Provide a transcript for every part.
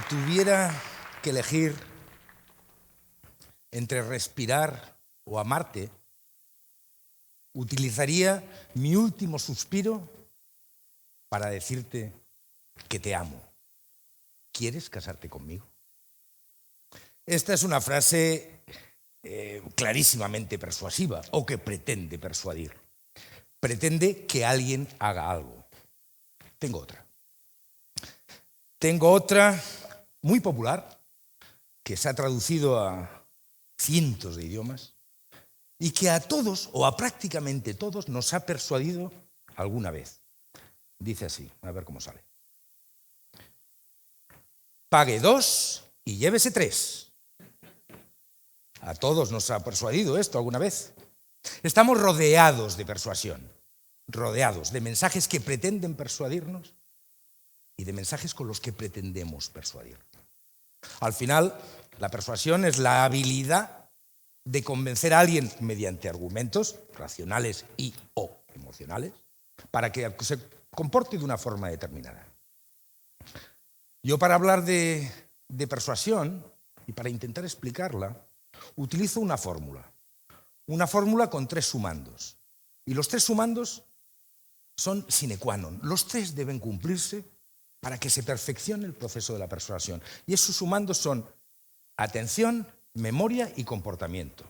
tuviera que elegir entre respirar o amarte, utilizaría mi último suspiro para decirte que te amo. ¿Quieres casarte conmigo? Esta es una frase clarísimamente persuasiva, o que pretende persuadir. Pretende que alguien haga algo. Tengo otra muy popular, que se ha traducido a cientos de idiomas y que a todos, o a prácticamente todos, nos ha persuadido alguna vez. Dice así, a ver cómo sale. Pague 2 y llévese 3. A todos nos ha persuadido esto alguna vez. Estamos rodeados de persuasión, rodeados de mensajes que pretenden persuadirnos y de mensajes con los que pretendemos persuadir. Al final, la persuasión es la habilidad de convencer a alguien mediante argumentos racionales y o emocionales para que se comporte de una forma determinada. Yo, para hablar de persuasión y para intentar explicarla, utilizo una fórmula con 3 sumandos. Y los 3 sumandos son sine qua non. Los 3 deben cumplirse para que se perfeccione el proceso de la persuasión. Y esos sumandos son atención, memoria y comportamiento.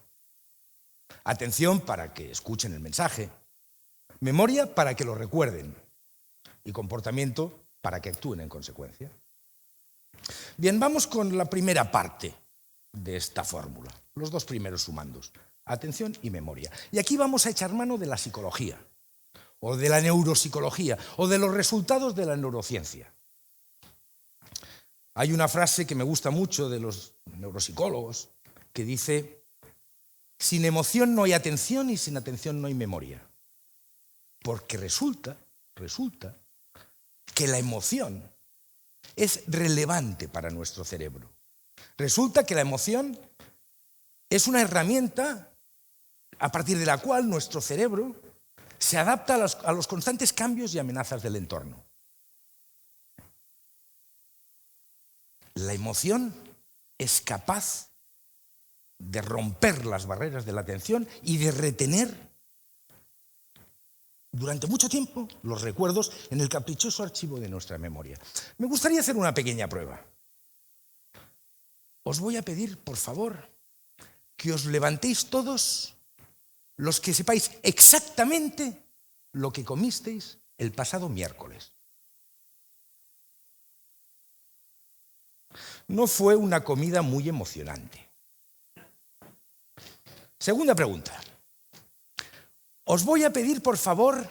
Atención para que escuchen el mensaje, memoria para que lo recuerden y comportamiento para que actúen en consecuencia. Bien, vamos con la primera parte de esta fórmula, los 2 primeros sumandos, atención y memoria. Y aquí vamos a echar mano de la psicología, o de la neuropsicología, o de los resultados de la neurociencia. Hay una frase que me gusta mucho de los neuropsicólogos que dice: sin emoción no hay atención y sin atención no hay memoria. Porque resulta que la emoción es relevante para nuestro cerebro. Resulta que la emoción es una herramienta a partir de la cual nuestro cerebro se adapta a los constantes cambios y amenazas del entorno. La emoción es capaz de romper las barreras de la atención y de retener durante mucho tiempo los recuerdos en el caprichoso archivo de nuestra memoria. Me gustaría hacer una pequeña prueba. Os voy a pedir, por favor, que os levantéis todos los que sepáis exactamente lo que comisteis el pasado miércoles. No fue una comida muy emocionante. Segunda pregunta. Os voy a pedir, por favor,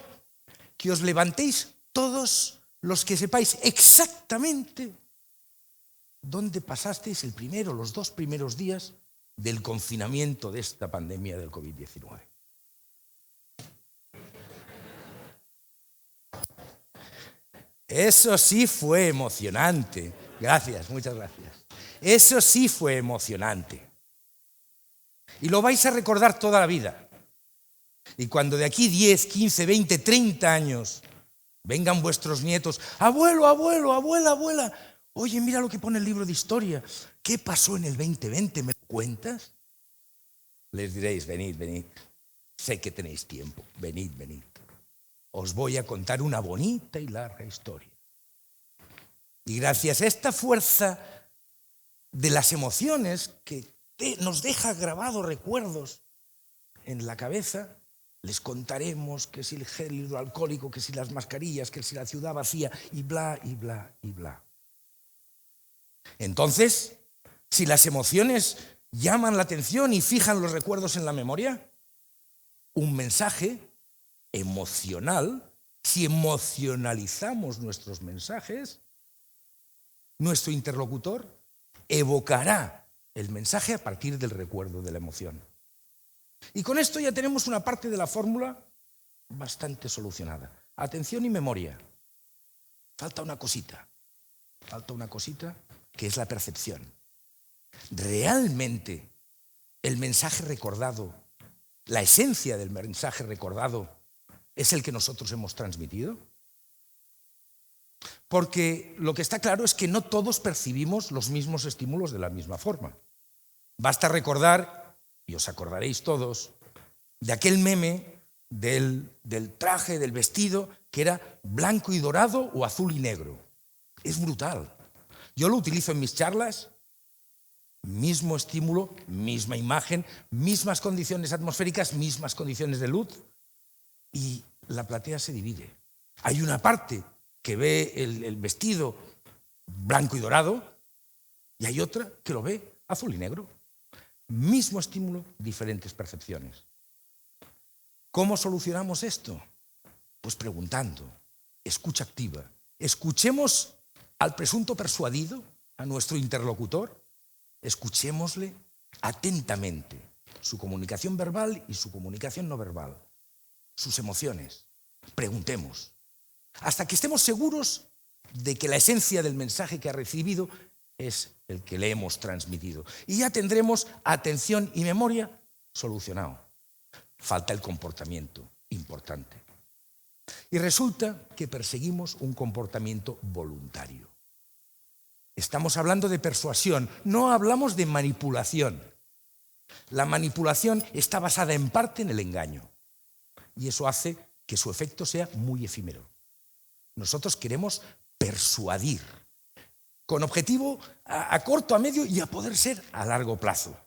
que os levantéis todos los que sepáis exactamente dónde pasasteis el primero, los 2 primeros días del confinamiento de esta pandemia del COVID-19. Eso sí fue emocionante. Gracias, muchas gracias. Eso sí fue emocionante. Y lo vais a recordar toda la vida. Y cuando de aquí 10, 15, 20, 30 años vengan vuestros nietos: abuelo, abuelo, abuela, abuela, oye, mira lo que pone el libro de historia. ¿Qué pasó en el 2020? ¿Me lo cuentas? Les diréis: venid, venid. Sé que tenéis tiempo. Venid, venid. Os voy a contar una bonita y larga historia. Y gracias a esta fuerza de las emociones que nos deja grabados recuerdos en la cabeza, les contaremos que si el gel hidroalcohólico, que si las mascarillas, que si la ciudad vacía, y bla, y bla, y bla. Entonces, si las emociones llaman la atención y fijan los recuerdos en la memoria, un mensaje emocional, si emocionalizamos nuestros mensajes, nuestro interlocutor evocará el mensaje a partir del recuerdo de la emoción. Y con esto ya tenemos una parte de la fórmula bastante solucionada. Atención y memoria. Falta una cosita que es la percepción. ¿Realmente el mensaje recordado, la esencia del mensaje recordado, es el que nosotros hemos transmitido? Porque lo que está claro es que no todos percibimos los mismos estímulos de la misma forma. Basta recordar, y os acordaréis todos, de aquel meme del traje, del vestido, que era blanco y dorado o azul y negro. Es brutal. Yo lo utilizo en mis charlas, mismo estímulo, misma imagen, mismas condiciones atmosféricas, mismas condiciones de luz, y la platea se divide. Hay una parte que ve el vestido blanco y dorado y hay otra que lo ve azul y negro. Mismo estímulo, diferentes percepciones. ¿Cómo solucionamos esto? Pues preguntando, escucha activa. Escuchemos al presunto persuadido, a nuestro interlocutor, escuchémosle atentamente su comunicación verbal y su comunicación no verbal, sus emociones. Preguntemos, hasta que estemos seguros de que la esencia del mensaje que ha recibido es el que le hemos transmitido. Y ya tendremos atención y memoria solucionado. Falta el comportamiento, importante. Y resulta que perseguimos un comportamiento voluntario. Estamos hablando de persuasión, no hablamos de manipulación. La manipulación está basada en parte en el engaño. Y eso hace que su efecto sea muy efímero. Nosotros queremos persuadir, con objetivo a corto, a medio y a poder ser a largo plazo.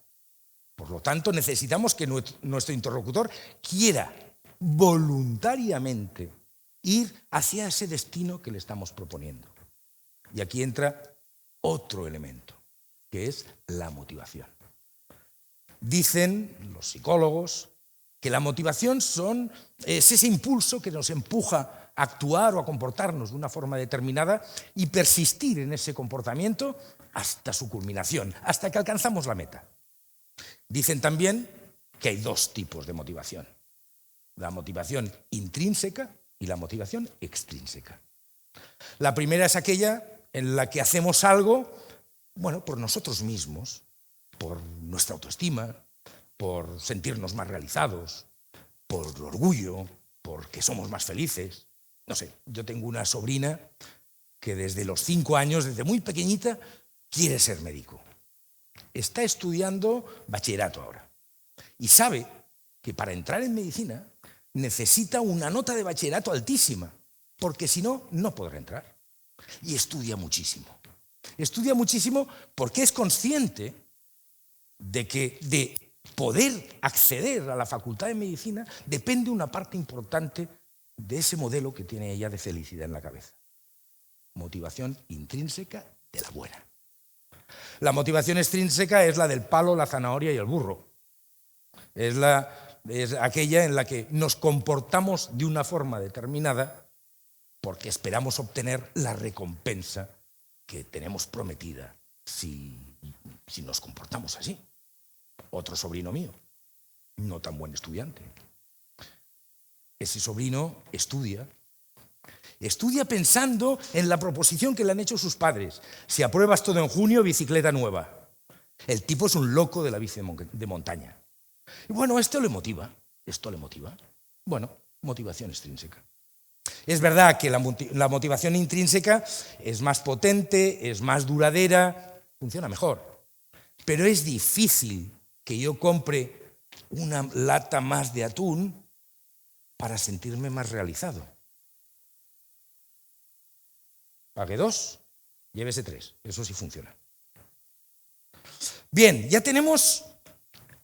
Por lo tanto, necesitamos que nuestro interlocutor quiera voluntariamente ir hacia ese destino que le estamos proponiendo. Y aquí entra otro elemento, que es la motivación. Dicen los psicólogos que la motivación es ese impulso que nos empuja a actuar o a comportarnos de una forma determinada y persistir en ese comportamiento hasta su culminación, hasta que alcanzamos la meta. Dicen también que hay dos tipos de motivación: la motivación intrínseca y la motivación extrínseca. La primera es aquella en la que hacemos algo, por nosotros mismos, por nuestra autoestima, por sentirnos más realizados, por orgullo, porque somos más felices. No sé, yo tengo una sobrina que desde los 5 años, desde muy pequeñita, quiere ser médico. Está estudiando bachillerato ahora y sabe que para entrar en medicina necesita una nota de bachillerato altísima, porque si no, no podrá entrar. Y estudia muchísimo. Estudia muchísimo porque es consciente de que de poder acceder a la facultad de medicina depende una parte importante de ese modelo que tiene ella de felicidad en la cabeza. Motivación intrínseca de la buena. La motivación extrínseca es la del palo, la zanahoria y el burro. Es aquella en la que nos comportamos de una forma determinada porque esperamos obtener la recompensa que tenemos prometida si nos comportamos así. Otro sobrino mío, no tan buen estudiante. Ese sobrino estudia pensando en la proposición que le han hecho sus padres. Si apruebas todo en junio, bicicleta nueva. El tipo es un loco de la bici de montaña. Y esto le motiva. Motivación extrínseca. Es verdad que la motivación intrínseca es más potente, es más duradera, funciona mejor. Pero es difícil que yo compre una lata más de atún para sentirme más realizado. Pague 2, llévese 3. Eso sí funciona. Bien, ya tenemos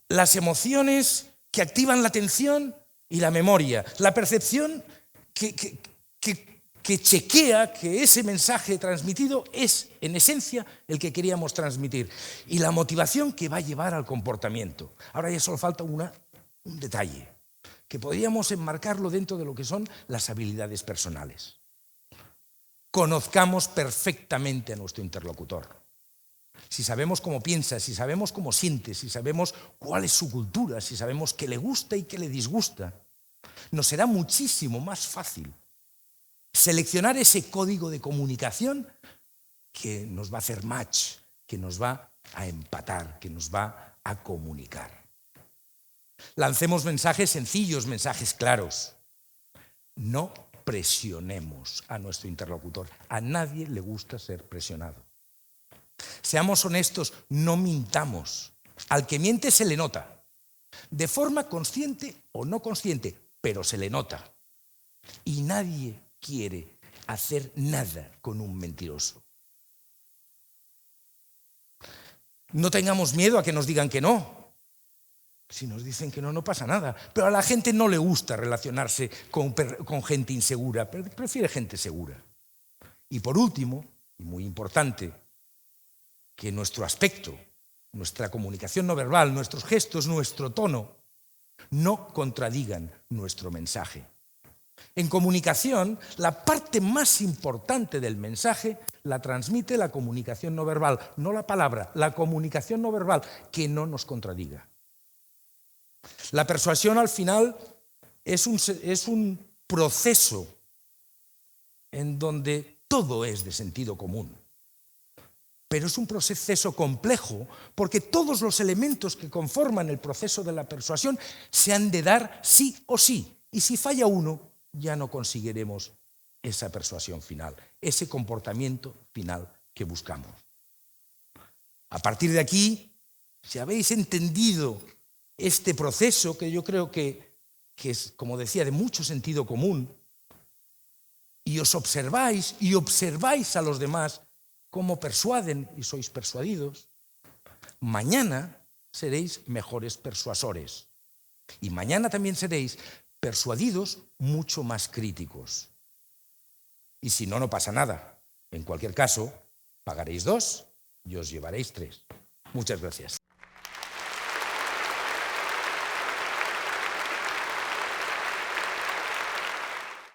las emociones que activan la atención y la memoria. La percepción que chequea que ese mensaje transmitido es, en esencia, el que queríamos transmitir. Y la motivación que va a llevar al comportamiento. Ahora ya solo falta un detalle, que podríamos enmarcarlo dentro de lo que son las habilidades personales. Conozcamos perfectamente a nuestro interlocutor. Si sabemos cómo piensa, si sabemos cómo siente, si sabemos cuál es su cultura, si sabemos qué le gusta y qué le disgusta, nos será muchísimo más fácil seleccionar ese código de comunicación que nos va a hacer match, que nos va a empatar, que nos va a comunicar. Lancemos mensajes sencillos, mensajes claros. No presionemos a nuestro interlocutor. A nadie le gusta ser presionado. Seamos honestos, no mintamos. Al que miente se le nota, de forma consciente o no consciente, pero se le nota. Y nadie quiere hacer nada con un mentiroso. No tengamos miedo a que nos digan que no. Si nos dicen que no, no pasa nada. Pero a la gente no le gusta relacionarse con gente insegura, prefiere gente segura. Y por último, y muy importante, que nuestro aspecto, nuestra comunicación no verbal, nuestros gestos, nuestro tono, no contradigan nuestro mensaje. En comunicación, la parte más importante del mensaje la transmite la comunicación no verbal, no la palabra, la comunicación no verbal, que no nos contradiga. La persuasión al final es un proceso en donde todo es de sentido común. Pero es un proceso complejo porque todos los elementos que conforman el proceso de la persuasión se han de dar sí o sí. Y si falla uno, ya no conseguiremos esa persuasión final, ese comportamiento final que buscamos. A partir de aquí, si habéis entendido este proceso, que yo creo que es, como decía, de mucho sentido común, y os observáis y observáis a los demás cómo persuaden y sois persuadidos, mañana seréis mejores persuasores. Y mañana también seréis persuadidos mucho más críticos. Y si no, no pasa nada. En cualquier caso, pagaréis 2 y os llevaréis 3. Muchas gracias.